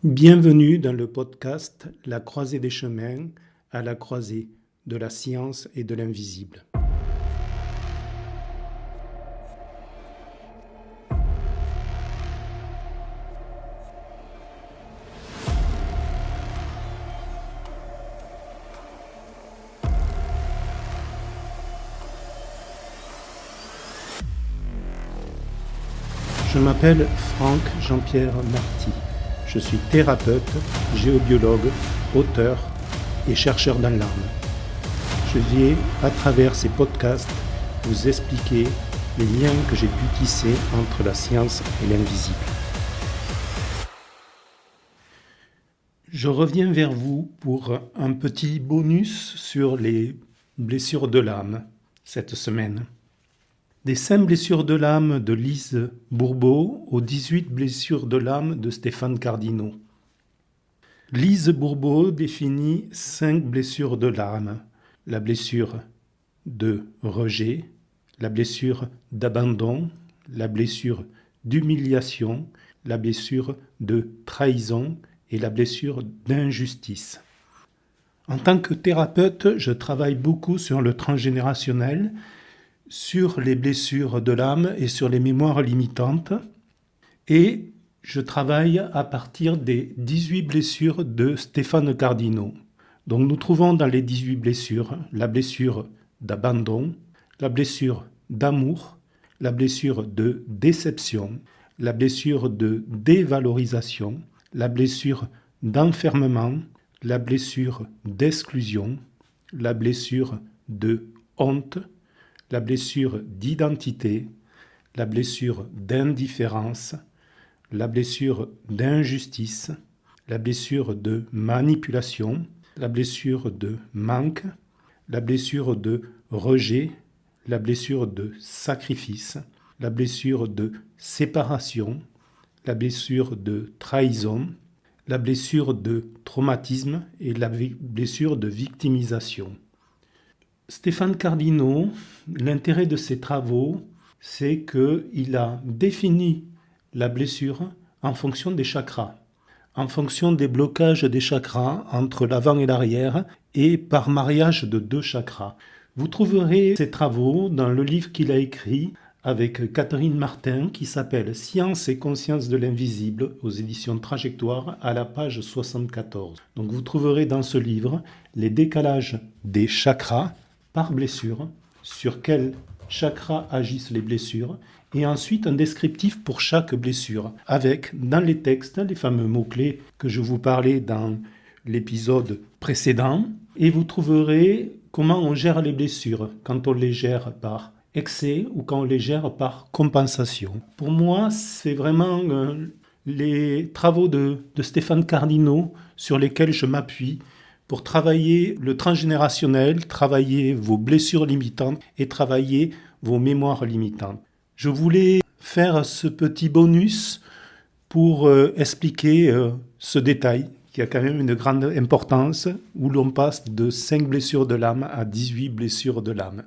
Bienvenue dans le podcast La croisée des chemins, à la croisée de la science et de l'invisible. Je m'appelle Franck Jean-Pierre Marty. Je suis thérapeute, géobiologue, auteur et chercheur dans l'âme. Je vais, à travers ces podcasts, vous expliquer les liens que j'ai pu tisser entre la science et l'invisible. Je reviens vers vous pour un petit bonus sur les blessures de l'âme cette semaine. Des 5 blessures de l'âme de Lise Bourbeau aux 18 blessures de l'âme de Stéphane Cardino. Lise Bourbeau définit 5 blessures de l'âme. La blessure de rejet, la blessure d'abandon, la blessure d'humiliation, la blessure de trahison et la blessure d'injustice. En tant que thérapeute, je travaille beaucoup sur le transgénérationnel, sur les blessures de l'âme et sur les mémoires limitantes. Et je travaille à partir des 18 blessures de Stéphane Cardino. Donc nous trouvons dans les 18 blessures la blessure d'abandon, la blessure d'amour, la blessure de déception, la blessure de dévalorisation, la blessure d'enfermement, la blessure d'exclusion, la blessure de honte, la blessure d'identité, la blessure d'indifférence, la blessure d'injustice, la blessure de manipulation, la blessure de manque, la blessure de rejet, la blessure de sacrifice, la blessure de séparation, la blessure de trahison, la blessure de traumatisme et la blessure de victimisation. Stéphane Cardino, l'intérêt de ses travaux, c'est qu'il a défini la blessure en fonction des chakras, en fonction des blocages des chakras entre l'avant et l'arrière et par mariage de 2 chakras. Vous trouverez ces travaux dans le livre qu'il a écrit avec Catherine Martin qui s'appelle « Science et conscience de l'invisible » aux éditions Trajectoire à la page 74. Donc vous trouverez dans ce livre les décalages des chakras par blessure, sur quel chakra agissent les blessures, et ensuite un descriptif pour chaque blessure, avec dans les textes les fameux mots-clés que je vous parlais dans l'épisode précédent, et vous trouverez comment on gère les blessures, quand on les gère par excès ou quand on les gère par compensation. Pour moi, c'est vraiment les travaux de Stéphane Cardino sur lesquels je m'appuie pour travailler le transgénérationnel, travailler vos blessures limitantes et travailler vos mémoires limitantes. Je voulais faire ce petit bonus pour expliquer ce détail qui a quand même une grande importance, où l'on passe de 5 blessures de l'âme à 18 blessures de l'âme.